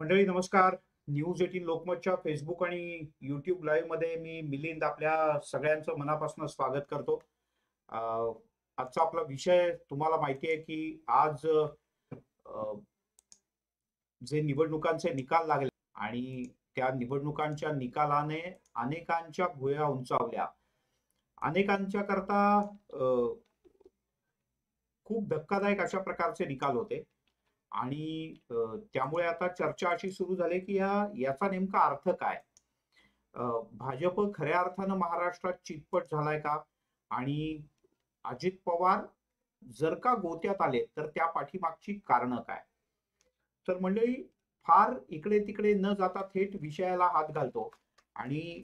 मंडळी नमस्कार. News 18 लोकमतच्या Facebook आणि यूट्यूब लाईव्ह मध्ये मी मिलिंद आपल्या सगळ्यांचं मनापासून स्वागत करतो. अ, आजचा आपला विषय तुम्हाला माहिती आहे की आज अ, जे निवडणुकांचे निकाल लागले आणि त्या निवडणुकांच्या निकालाने अनेकांच्या भुवया उंचावल्या. अनेकांच्या करता खूप धक्कादायक अशा प्रकारचे निकाल होते. आणि त्यामुळे आता चर्चा अशी सुरू झाली की याचा नेमका अर्थ काय. भाजप खऱ्या अर्थानं महाराष्ट्रात चितपट झालाय का? आणि अजित पवार जर का गोत्यात आले तर त्या पाठीमागची कारणं काय? तर मंडळी, फार इकडे तिकडे न जाता थेट विषयाला हात घालतो. आणि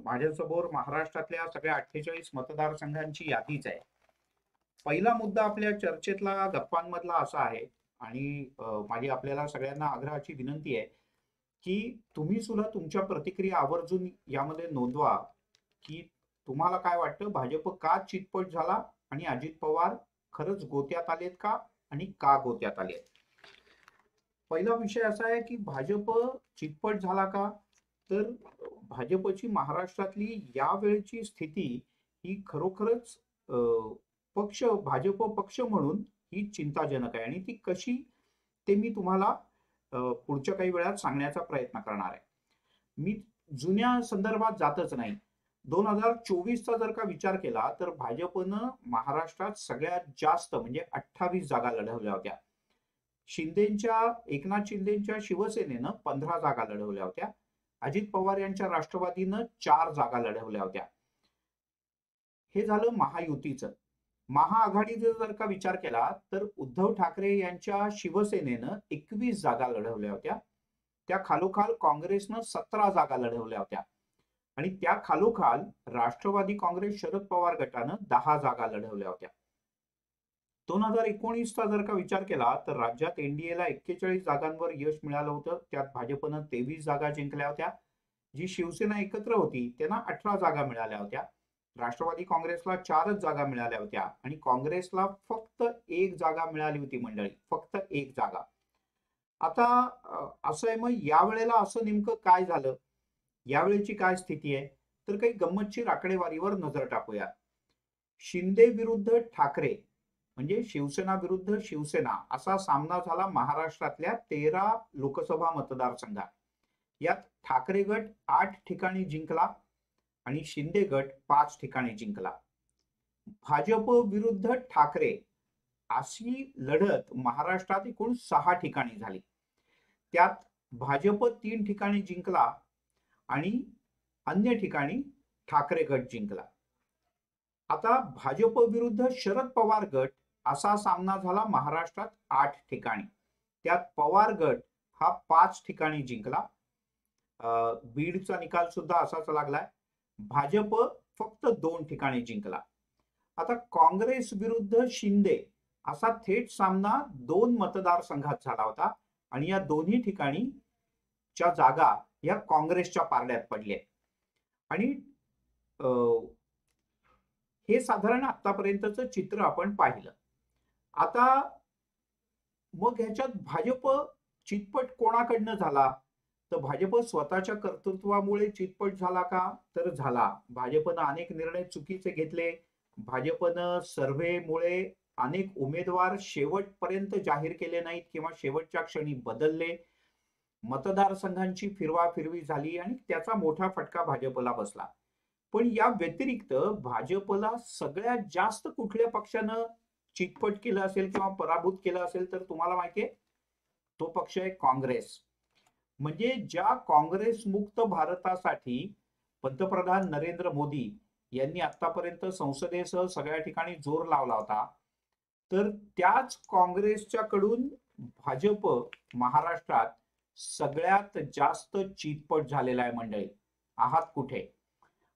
माझ्यासमोर महाराष्ट्रातल्या सगळ्या 48 मतदारसंघांची यादीच आहे. पहिला मुद्दा आपल्या चर्चेतला गप्पांमधला असा आहे. आणि माझी आपल्याला सगळ्यांना आग्रहाची विनंती आहे की तुम्ही सुद्धा तुमच्या प्रतिक्रिया आवर्जून यामध्ये नोंदवा की तुम्हाला काय वाटतं, भाजप का चितपट झाला आणि अजित पवार खरंच गोत्यात आलेत का आणि का गोत्यात आलेत. पहिला विषय असा आहे की भाजप चितपट झाला का? तर भाजपची महाराष्ट्रातली यावेळची स्थिती ही खरोखरच भाजप पक्ष म्हणून ही चिंताजनक आहे. आणि ती कशी, ते मी तुम्हाला पुढच्या काही वेळात सांगण्याचा प्रयत्न करणार आहे. मी जुन्या संदर्भात जातच नाही. 2024चा जर का विचार केला तर भाजपनं महाराष्ट्रात सगळ्यात जास्त म्हणजे 28 जागा लढवल्या होत्या. एकनाथ शिंदेच्या शिवसेनेनं 15 जागा लढवल्या होत्या. अजित पवार यांच्या राष्ट्रवादीनं 4 जागा लढवल्या होत्या. हे झालं महायुतीचं. महाआघाडीचा जर का विचार केला तर उद्धव ठाकरे यांच्या शिवसेनेनं 21 जागा लढवल्या होत्या. त्या खालोखाल काँग्रेसनं 17 जागा लढवल्या होत्या. आणि त्या खालोखाल राष्ट्रवादी काँग्रेस शरद पवार गटानं 10 जागा लढवल्या होत्या. 2019चा जर का विचार केला तर राज्यात एनडीएला 41 जागांवर यश मिळालं होतं. त्यात भाजपनं 23 जागा जिंकल्या होत्या. जी शिवसेना एकत्र होती त्यांना 18 जागा मिळाल्या होत्या. राष्ट्रवादी काँग्रेसला 4च जागा मिळाल्या होत्या आणि काँग्रेसला फक्त 1 जागा मिळाली होती मंडळी, फक्त 1 जागा. आता असं आहे, मग यावेळेला असं नेमकं काय झालं, यावेळेची काय स्थिती आहे, तर काही गंमतशीर आकडेवारीवर नजर टाकूया. शिंदे विरुद्ध ठाकरे म्हणजे शिवसेना विरुद्ध शिवसेना असा सामना झाला महाराष्ट्रातल्या 13 लोकसभा मतदारसंघात. यात ठाकरे गट 8 ठिकाणी जिंकला आणि शिंदे गट 5 ठिकाणी जिंकला. भाजप विरुद्ध ठाकरे अशी लढत महाराष्ट्रात एकूण 6 ठिकाणी झाली. त्यात भाजप 3 ठिकाणी जिंकला आणि अन्य ठिकाणी ठाकरे गट जिंकला. आता भाजप विरुद्ध शरद पवार गट असा सामना झाला महाराष्ट्रात 8 ठिकाणी. त्यात पवार गट हा 5 ठिकाणी जिंकला. बीडचा निकाल सुद्धा असाच लागलाय. भाजप फक्त 2 ठिकाणी जिंकला. आता काँग्रेस विरुद्ध शिंदे असा थेट सामना 2 मतदारसंघात झाला होता आणि या दोन्ही ठिकाणी च्या जागा या काँग्रेसच्या पारड्यात पडल्या. आणि हे साधारण आतापर्यंतचं चित्र आपण पाहिलं. आता मग ह्याच्यात भाजप चितपट कोणाकडनं झाला, तर भाजप स्वतःच्या कर्तृत्वामुळे चितपट झाला का, तर झाला. भाजपनं अनेक निर्णय चुकीचे घेतले. भाजपनं सर्व्हेमुळे अनेक उमेदवार शेवटपर्यंत जाहीर केले नाहीत किंवा शेवटच्या क्षणी बदलले. मतदारसंघांची फिरवाफिरवी झाली आणि त्याचा मोठा फटका भाजपला बसला. पण या व्यतिरिक्त भाजपला सगळ्यात जास्त कुठल्या पक्षानं चितपट केलं असेल किंवा पराभूत केलं असेल तर तुम्हाला माहितीये, तो पक्ष आहे काँग्रेस. म्हणजे ज्या काँग्रेस मुक्त भारतासाठी पंतप्रधान नरेंद्र मोदी यांनी आतापर्यंत संसदेसह सगळ्या ठिकाणी जोर लावला होता, तर त्याच काँग्रेसच्या कडून भाजप महाराष्ट्रात सगळ्यात जास्त चितपट झालेला आहे मंडळी. आहात कुठे?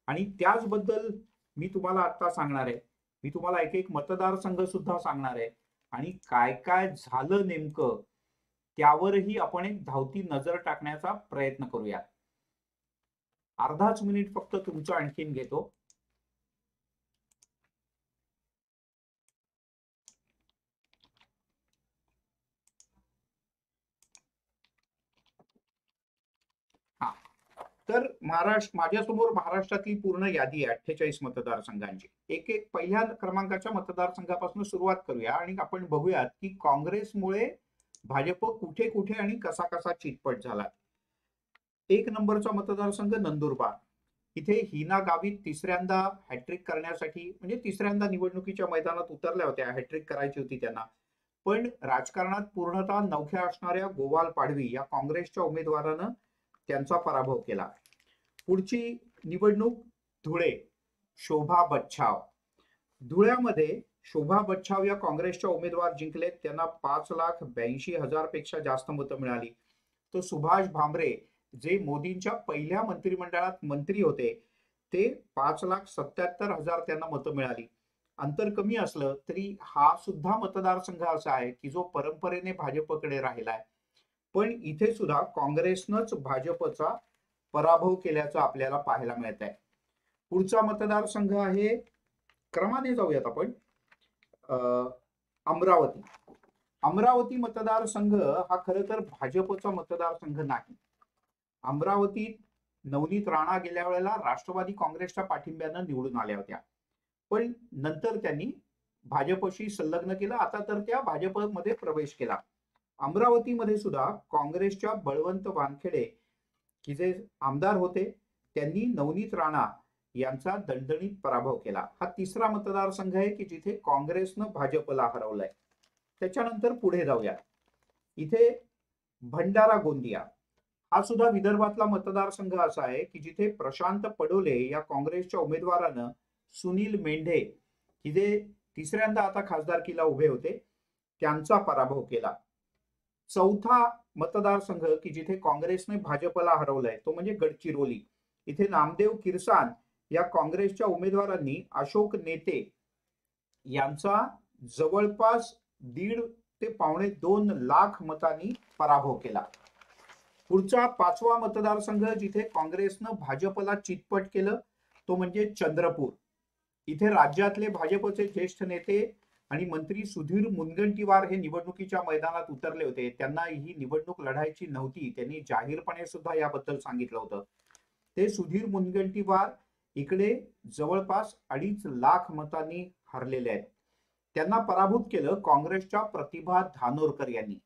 आणि त्याचबद्दल मी तुम्हाला आता सांगणार आहे. मी तुम्हाला एक एक मतदारसंघ सुद्धा सांगणार आहे आणि काय काय झालं नेमकं त्यावरही आपण एक धावती नजर टाकण्याचा प्रयत्न करूया. अर्धाच मिनिट फक्त तुमचं आणखीन घेतो. तर माझ्यासमोर महाराष्ट्रातली पूर्ण यादी आहे 48 मतदारसंघांची. एक एक पहिल्या क्रमांकाच्या मतदारसंघापासून सुरुवात करूया आणि आपण बघूयात की काँग्रेसमुळे भाजप कुठे कुठे आणि कसा कसा चितपट झाला. 1 नंबरचा मतदारसंघ नंदुरबार. इथे हिना गावित तिसऱ्यांदा हॅट्रिक करण्यासाठी म्हणजे तिसऱ्यांदा निवडणुकीच्या मैदानात उतरल्या होत्या. हॅट्रिक करायची होती त्यांना, पण राजकारणात पूर्णतः नवख्या असणाऱ्या गोवाल पाडवी या काँग्रेसच्या उमेदवारानं त्यांचा पराभव केला. पुढची निवडणूक धुळे, शोभा बच्छाव. धुळ्यामध्ये शोभा बच्छाव या काँग्रेसच्या उमेदवार जिंकलेत. त्यांना 5,82,000 पेक्षा जास्त मतं मिळाली. तो सुभाष भामरे जे मोदींच्या पहिल्या मंत्रिमंडळात मंत्री होते, ते 5,77,000 त्यांना मतं मिळाली. अंतर कमी असलं तरी हा सुद्धा मतदारसंघ असा आहे की जो परंपरेने भाजपकडे राहिलाय. पण इथे सुद्धा काँग्रेसनंच भाजपचा पराभव केल्याचं आपल्याला पाहायला मिळत आहे. पुढचा मतदारसंघ आहे, क्रमाने जाऊयात आपण, अमरावती. अमरावती मतदारसंघ हा खरं तर भाजपचा मतदारसंघ नाही. अमरावतीत नवनीत राणा गेल्या वेळेला राष्ट्रवादी काँग्रेसच्या पाठिंब्यानं निवडून आल्या होत्या, पण नंतर त्यांनी भाजपशी संलग्न केलं. आता तर त्या भाजपमध्ये प्रवेश केला. अमरावतीमध्ये सुद्धा काँग्रेसच्या बळवंत वानखेडे की जे आमदार होते, त्यांनी नवनीत राणा यांचा दणदणीत पराभव केला. हा तिसरा मतदारसंघ आहे की जिथे काँग्रेसनं भाजपला हरवलंय. त्याच्यानंतर पुढे जाऊया. इथे भंडारा गोंदिया हा सुद्धा विदर्भातला मतदारसंघ असा आहे की जिथे प्रशांत पडोले या काँग्रेसच्या उमेदवारानं सुनील मेंढे की जे तिसऱ्यांदा आता खासदारकीला उभे होते, त्यांचा पराभव केला. चौथा मतदारसंघ की जिथे काँग्रेसने भाजपला हरवलंय तो म्हणजे गडचिरोली. इथे नामदेव किरसान या काँग्रेसच्या उमेदवारांनी अशोक नेते यांचा जवळपास 1.5 ते 2.25 लाख मतांनी पराभव केला. पुढचा 5वा मतदारसंघ जिथे काँग्रेसनं भाजपला चितपट केलं तो म्हणजे चंद्रपूर. इथे राज्यातले भाजपचे ज्येष्ठ नेते आणि मंत्री सुधीर मुनगंटीवार हे निवडणुकीच्या मैदानात उतरले होते. त्यांना ही निवडणूक लढायची नव्हती, त्यांनी जाहीरपणे सुद्धा याबद्दल सांगितलं होतं. ते सुधीर मुनगंटीवार इकडे जवळपास 2.5 लाख मतांनी हरलेले आहेत. त्यांना पराभूत केलं काँग्रेसच्या प्रतिभा धानोरकर यांनी.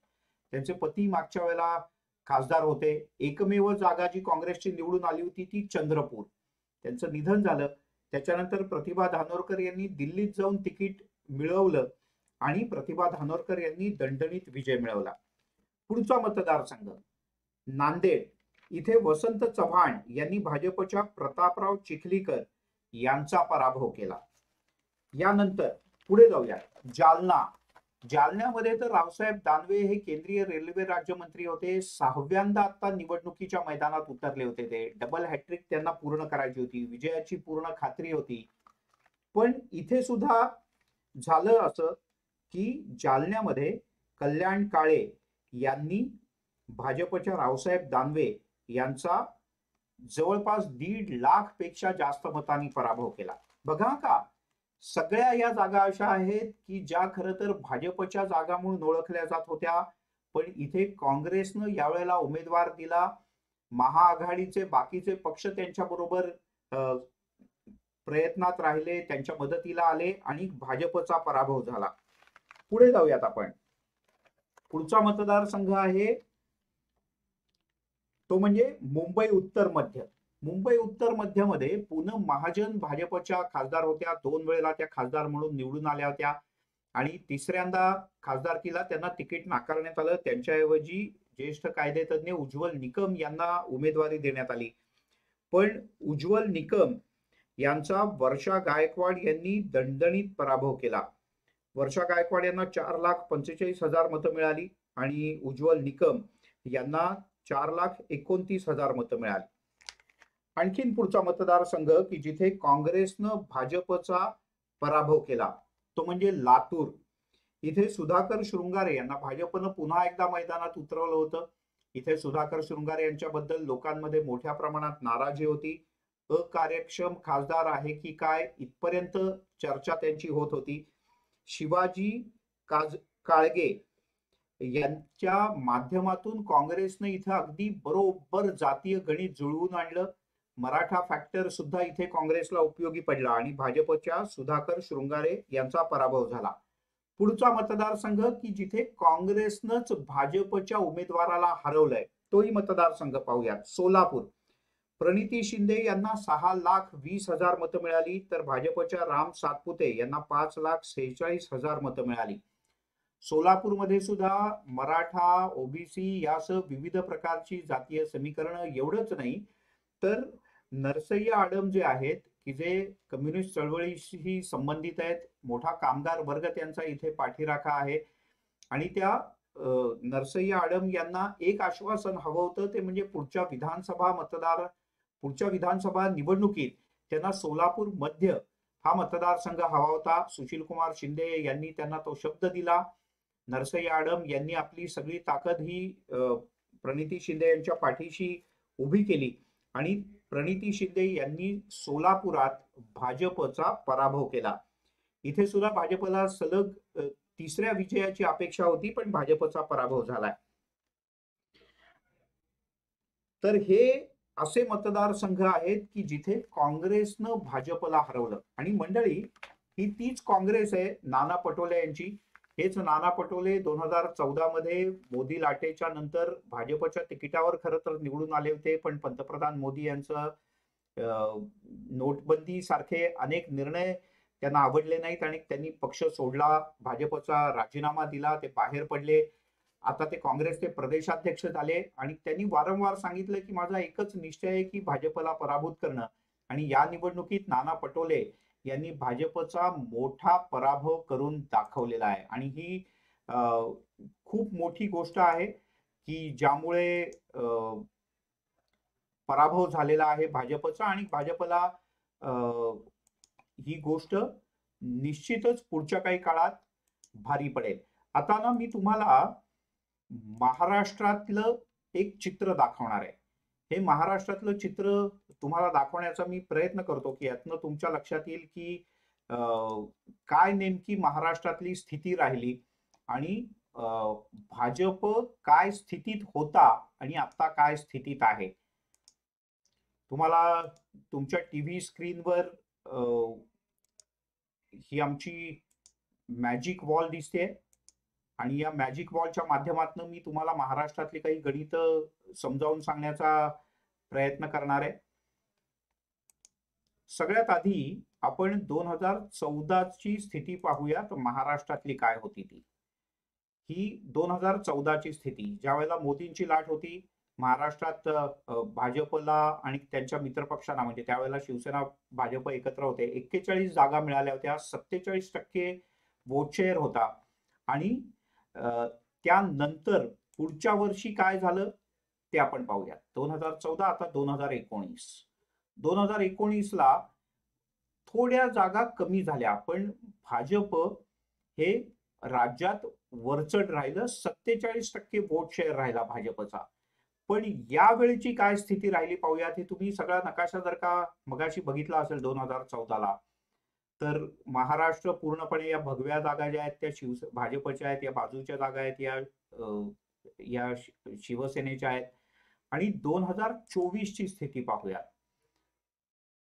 त्यांचे पती मागच्या वेळेला खासदार होते. एकमेव जागा जी काँग्रेसची निवडून आली होती ती चंद्रपूर. त्यांचं निधन झालं. त्याच्यानंतर प्रतिभा धानोरकर यांनी दिल्लीत जाऊन तिकीट मिळवलं आणि प्रतिभा धानोरकर यांनी दणदणीत विजय मिळवला. पुढचा मतदारसंघ नांदेड. इथे वसंत चव्हाण यांनी भाजपच्या प्रतापराव चिखलीकर यांचा पराभव केला. यानंतर पुढे जाऊया. जालना. जालन्यामध्ये तर रावसाहेब दानवे हे केंद्रीय रेल्वे राज्यमंत्री होते. 6व्यांदा आता निवडणुकीच्या मैदानात उतरले होते. ते डबल हॅट्रिक त्यांना पूर्ण करायची होती, विजयाची पूर्ण खात्री होती. पण इथे सुद्धा झालं असं की जालन्यामध्ये कल्याण काळे यांनी भाजपच्या रावसाहेब दानवे यांचा जवळपास 1.5 लाख पेक्षा जास्त मतांनी पराभव केला. बघा का, सगळ्या या जागा अशा आहेत की ज्या खरं तर भाजपच्या जागा म्हणून ओळखल्या जात होत्या, पण इथे काँग्रेसनं यावेळेला उमेदवार दिला. महाआघाडीचे बाकीचे पक्ष त्यांच्या बरोबर प्रयत्नात राहिले, त्यांच्या मदतीला आले आणि भाजपचा पराभव झाला. पुढे जाऊयात आपण. पुढचा मतदारसंघ आहे तो म्हणजे मुंबई उत्तर मध्य. मुंबई उत्तर मध्य मध्ये पूनम महाजन भाजपच्या खासदार होत्या. 2 वेळेला त्या खासदार म्हणून निवडून आल्या होत्या आणि तिसऱ्यांदा खासदारकीला त्यांना तिकीट नाकारण्यात आलं. त्यांच्याऐवजी ज्येष्ठ कायदेतज्ञ उज्ज्वल निकम यांना उमेदवारी देण्यात आली. पण उज्ज्वल निकम यांचा वर्षा गायकवाड यांनी दणदणीत पराभव केला. वर्षा गायकवाड यांना 4,45,000 मतं मिळाली आणि उज्ज्वल निकम यांना 4,29,000 मतं मिळाली. आणखीन पुढचा मतदारसंघ की जिथे काँग्रेसनं भाजपचा पराभव केला तो म्हणजे लातूर. इथे सुधाकर शृंगारे यांना भाजपनं पुन्हा एकदा मैदानात उतरवलं होतं. इथे सुधाकर शृंगारे यांच्याबद्दल लोकांमध्ये मोठ्या प्रमाणात नाराजी होती. अकार्यक्षम खासदार आहे की काय इथपर्यंत चर्चा त्यांची होत होती. शिवाजी काळगे यांच्या माध्यमातून काँग्रेसने इथं अगदी बरोबर जातीय गणित जुळवून आणलं. मराठा फॅक्टर सुद्धा इथे काँग्रेसला उपयोगी पडला आणि भाजपच्या सुधाकर शृंगारे यांचा पराभव झाला. पुढचा मतदारसंघ की जिथे काँग्रेसनंच भाजपच्या उमेदवाराला हरवलंय तोही मतदारसंघ पाहूयात. सोलापूर. प्रणिती शिंदे यांना 6,20,000 मतं मिळाली, तर भाजपच्या राम सातपुते यांना 5,46,000 मतं मिळाली. सोलापूरमध्ये सुद्धा मराठा, ओबीसी यासह विविध प्रकारची जातीय समीकरणं, एवढंच नाही तर नरसय्या आडम जे आहेत की जे कम्युनिस्ट चळवळीशी संबंधित आहेत, मोठा कामगार वर्ग त्यांचा इथे पाठीराखा आहे आणि त्या नरसय्या आडम यांना एक आश्वासन हवं होतं, ते म्हणजे पुढच्या विधानसभा निवडणुकीत त्यांना सोलापूर मध्य हा मतदारसंघ हवा होता. सुशीलकुमार शिंदे यांनी त्यांना तो शब्द दिला. नरसय्या आडम यांनी आपली सगळी ताकद ही प्रणिती शिंदे यांच्या पाठीशी उभी केली आणि प्रणिती शिंदे यांनी सोलापुरात भाजपचा पराभव केला. इथे सुद्धा भाजपला सलग तिसऱ्या विजयाची अपेक्षा होती, पण भाजपचा पराभव झालाय. तर हे असे मतदारसंघ आहेत की जिथे काँग्रेसनं भाजपला हरवलं. आणि मंडळी, ही तीच काँग्रेस आहे नाना पटोले यांची. हेच नाना पटोले 2014 मध्ये मोदी लाटेच्या नंतर भाजपच्या तिकिटावर खरं तर निवडून आले होते, पण पंतप्रधान मोदी यांचं नोटबंदी सारखे अनेक निर्णय त्यांना आवडले नाहीत आणि त्यांनी पक्ष सोडला, भाजपचा राजीनामा दिला, ते बाहेर पडले. आता ते काँग्रेसचे प्रदेशाध्यक्ष झाले आणि त्यांनी वारंवार सांगितलं की माझा एकच निश्चय आहे की भाजपला पराभूत करणं. आणि या निवडणुकीत नाना पटोले यांनी भाजपचा मोठा पराभव करून दाखवलेला आहे. आणि ही खूप मोठी गोष्ट आहे की ज्यामुळे पराभव झालेला आहे भाजपचा आणि भाजपला ही गोष्ट निश्चितच पुढच्या काही काळात भारी पडेल. आता ना मी तुम्हाला महाराष्ट्रातलं एक चित्र दाखवणार आहे. हे महाराष्ट्रातलं चित्र तुम्हाला दाखवण्याचा मी प्रयत्न करतो की यातनं तुमच्या लक्षात येईल की काय नेमकी महाराष्ट्रातली स्थिती राहिली आणि भाजप काय स्थितीत होता आणि आता काय स्थितीत आहे. तुम्हाला तुमच्या टीव्ही स्क्रीनवर ही आमची मॅजिक वॉल दिसते आणि या मॅजिक वॉलच्या माध्यमातून मी तुम्हाला महाराष्ट्रातली काही गणित समजावून सांगण्याचा प्रयत्न करणार आहे. सगळ्यात आधी आपण 2014 ची स्थिती पाहूयात. महाराष्ट्रातली काय होती ती. ही 2014 ची स्थिती, ज्या वेळेला मोदींची लाट होती महाराष्ट्रात, भाजपला आणि त्यांच्या मित्रपक्षांना, म्हणजे त्यावेळेला शिवसेना भाजप एकत्र होते, 41 जागा मिळाल्या होत्या, 47% वोट शेअर होता. आणि त्यानंतर पुढच्या वर्षी काय झालं ते आपण पाहूया. 2014 आता 2019 ला थोड्या जागा कमी झाल्या, पण भाजप हे राज्यात वरचढ राहिलं, 47% वोट शेअर राहिला भाजपचा. पण यावेळीची काय स्थिती राहिली पाहूयात. हे तुम्ही सगळा नकाशा जर का मगाशी बघितला असेल 2014 ला, तर महाराष्ट्र पूर्णपणे या भगव्या जागा ज्या आहेत त्या भाजपच्या आहेत, या बाजूच्या जागा आहेत या शिवसेनेच्या आहेत. आणि 2024 ची स्थिती पाहूया.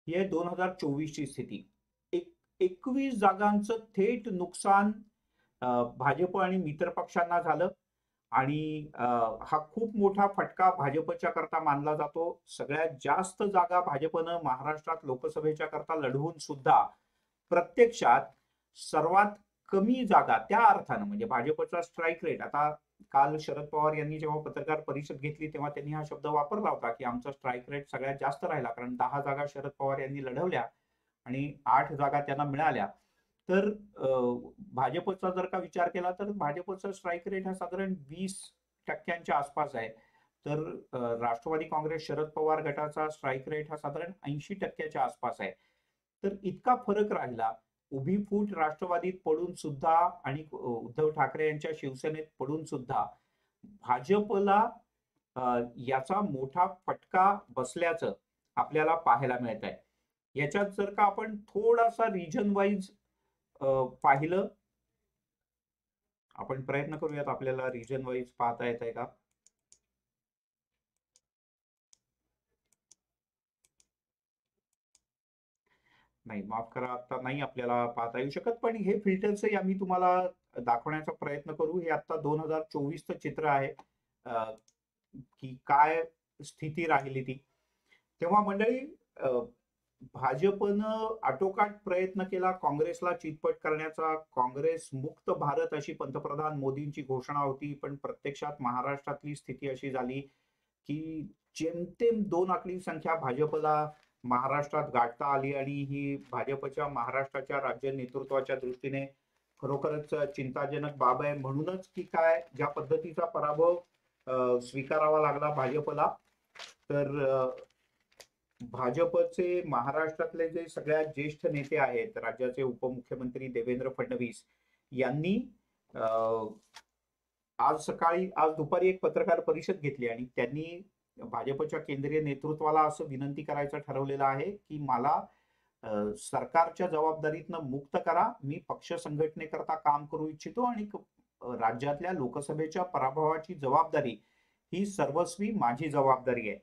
ही आहे 2024 ची स्थिती. 21 जागांचं थेट नुकसान भाजप आणि मित्रपक्षांना झालं आणि हा खूप मोठा फटका भाजपच्या करता मानला जातो. सगळ्यात जास्त जागा भाजपनं महाराष्ट्रात लोकसभेच्या करता लढवून सुद्धा प्रत्यक्षात सर्वात कमी जागा, त्या अर्थानं म्हणजे भाजपचा स्ट्राईक रेट. आता काल शरद पवार यांनी जेव्हा पत्रकार परिषद घेतली तेव्हा त्यांनी हा शब्द वापरला होता की आमचा स्ट्राईक रेट सगळ्यात जास्त राहिला, कारण 10 जागा शरद पवार यांनी लढवल्या आणि 8 जागा त्यांना मिळाल्या. तर भाजपचा जर का विचार केला तर भाजपचा स्ट्राईक रेट हा साधारण 20% आसपास आहे. तर राष्ट्रवादी काँग्रेस शरद पवार गटाचा स्ट्राईक रेट हा साधारण 80% आसपास आहे. तर इतका फरक राहिला. उभी फूट राष्ट्रवादीत पडून सुद्धा आणि उद्धव ठाकरे यांच्या शिवसेनेत पडून सुद्धा भाजपला याचा मोठा फटका बसल्याचं आपल्याला पाहायला मिळत आहे. याच्यात जर का आपण थोडासा रिजन वाईज पाहिलं, आपण प्रयत्न करूयात आपल्याला रिजन वाईज पाहता येत आहे का. नाही, माफ करा, आता नाही आपल्याला पाहता येऊ शकत, पण हे फिल्टर्स आम्ही तुम्हाला दाखवण्याचा प्रयत्न करू. हे आता 2024चं चित्र आहे, की काय स्थिती राहिली ती. तेव्हा मंडळी भाजपनं आटोकाट प्रयत्न केला काँग्रेसला चितपट करण्याचा. काँग्रेस मुक्त भारत अशी पंतप्रधान मोदींची घोषणा होती, पण प्रत्यक्षात महाराष्ट्रातली स्थिती अशी झाली की जेमतेम 2 आकडी संख्या भाजपला महाराष्ट्रात गाठता आली, आणि ही भाजपच्या महाराष्ट्राच्या राज्य नेतृत्वाच्या दृष्टीने खरोखरच चिंताजनक बाब आहे. म्हणूनच की काय, ज्या पद्धतीचा पराभव स्वीकारावा लागला भाजपला, तर भाजपचे महाराष्ट्रातले जे सगळ्यात ज्येष्ठ नेते आहेत, राज्याचे उपमुख्यमंत्री देवेंद्र फडणवीस यांनी आज दुपारी एक पत्रकार परिषद घेतली, आणि त्यांनी भाजपच्या केंद्रीय नेतृत्वाला असं विनंती करायचं ठरवलेलं आहे की मला सरकारच्या जबाबदारीतनं मुक्त करा. मी पक्ष संघटनेकरता काम करू इच्छितो, आणि राज्यातल्या लोकसभेच्या पराभवाची जबाबदारी ही सर्वस्वी माझी जबाबदारी आहे.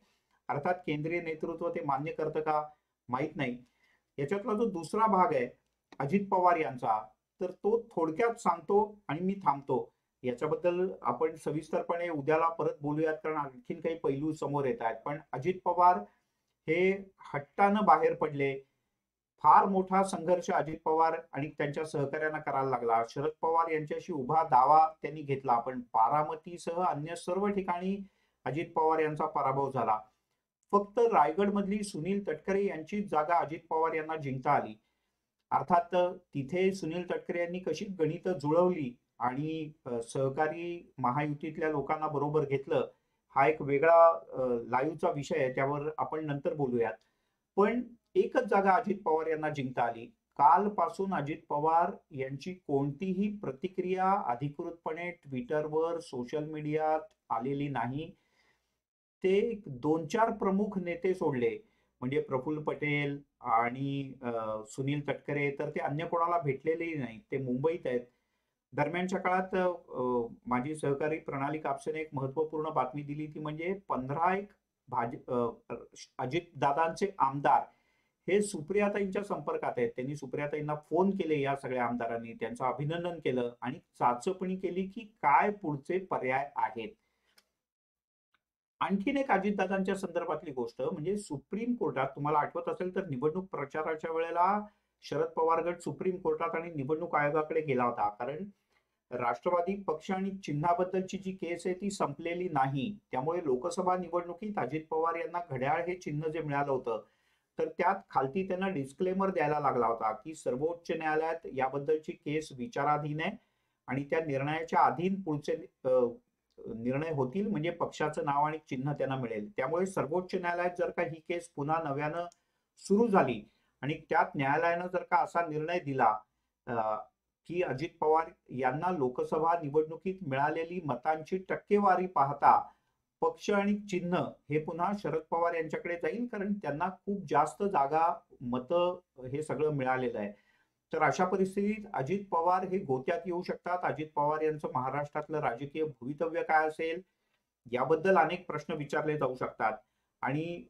अर्थात केंद्रीय नेतृत्व ते मान्य करतं का माहित नाही. याच्यातला जो दुसरा भाग आहे अजित पवार यांचा, तर तो थोडक्यात सांगतो आणि मी थांबतो. याच्याबद्दल आपण सविस्तरपणे उद्याला परत बोलूयात, कारण आणखीन काही पैलू समोर येत आहेत. पण अजित पवार हे हट्टानं बाहेर पडले. फार मोठा संघर्ष अजित पवार आणि त्यांच्या सहकार्यांना करायला लागला. शरद पवार यांच्याशी उभा दावा त्यांनी घेतला, पण बारामतीसह अन्य सर्व ठिकाणी अजित पवार यांचा पराभव झाला. फक्त रायगड मधली सुनील तटकरे यांची जागा अजित पवार यांना जिंकता आली. अर्थात तिथे सुनील तटकरे यांनी कशी गणित जुळवली आणि सहकारी महायुतीतल्या लोकांना बरोबर घेतलं, हा एक वेगळा लाईव्हचा विषय आहे, त्यावर आपण नंतर बोलूयात. पण एकच जागा अजित पवार यांना जिंकता आली. कालपासून अजित पवार यांची कोणतीही प्रतिक्रिया अधिकृतपणे ट्विटरवर, सोशल मीडियात आलेली नाही. ते 2-4 प्रमुख नेते सोडले, म्हणजे प्रफुल्ल पटेल आणि सुनील तटकरे, तर ते अन्य कोणाला भेटलेलेही नाही. ते मुंबईत आहेत. दरम्यानच्या काळात माझी सहकारी प्रणाली कापसेने एक महत्वपूर्ण बातमी दिली, ती म्हणजे 15 अजित दादांचे आमदार हे सुप्रियाताईंच्या संपर्कात आहेत. त्यांनी सुप्रियाताईंना फोन केले, या सगळ्या आमदारांनी त्यांचं अभिनंदन केलं आणि चाचपणी केली की काय पुढचे पर्याय आहेत. आणखीन एक अजितदादांच्या संदर्भातली गोष्ट म्हणजे सुप्रीम कोर्टात, तुम्हाला आठवत असेल तर निवडणूक प्रचाराच्या वेळेला शरद पवार गट सुप्रीम कोर्टात आणि निवडणूक आयोगाकडे गेला होता, कारण राष्ट्रवादी पक्ष आणि चिन्हाबद्दलची जी केस आहे ती संपलेली नाही. त्यामुळे लोकसभा निवडणुकीत अजित पवार यांना घड्याळ हे चिन्ह जे मिळालं होतं, तर त्यात खालती त्यांना डिस्क्लेमर द्यायला लागला होता की सर्वोच्च न्यायालयात याबद्दलची केस विचाराधीन आहे आणि त्या निर्णयाच्या अधीन पुढचे निर्णय होतील, म्हणजे पक्षाचं नाव आणि चिन्ह त्यांना मिळेल. त्यामुळे सर्वोच्च न्यायालयात जर का ही केस पुन्हा नव्यानं सुरू झाली आणि त्यात न्यायालयानं जर का असा निर्णय दिला की अजित पवार यांना लोकसभा निवडणुकीत मिळालेली मतांची टक्केवारी पाहता पक्ष आणि चिन्ह हे पुन्हा शरद पवार यांच्याकडे जाईल, कारण त्यांना खूप जास्त जागा, मतं हे सगळं मिळालेलं आहे. तर अशा परिस्थितीत अजित पवार हे गोत्यात येऊ शकतात. अजित पवार यांचं महाराष्ट्रातलं राजकीय भवितव्य काय असेल याबद्दल अनेक प्रश्न विचारले जाऊ शकतात. आणि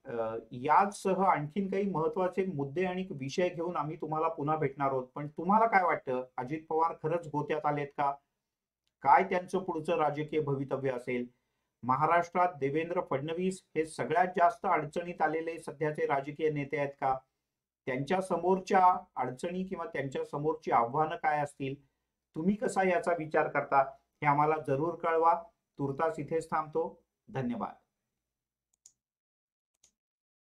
याचसह आणखीन काही महत्वाचे मुद्दे आणि विषय घेऊन आम्ही तुम्हाला पुन्हा भेटणार आहोत. पण तुम्हाला काय वाटतं, अजित पवार खरंच गोत्यात आलेत का? काय त्यांचं पुढचं राजकीय भवितव्य असेल? महाराष्ट्रात देवेंद्र फडणवीस हे सगळ्यात जास्त अडचणीत आलेले सध्याचे राजकीय नेते आहेत का? त्यांच्या समोरच्या अडचणी किंवा त्यांच्या समोरची आव्हानं काय असतील? तुम्ही कसा याचा विचार करता हे आम्हाला जरूर कळवा. तुर्तास इथेच थांबतो. धन्यवाद.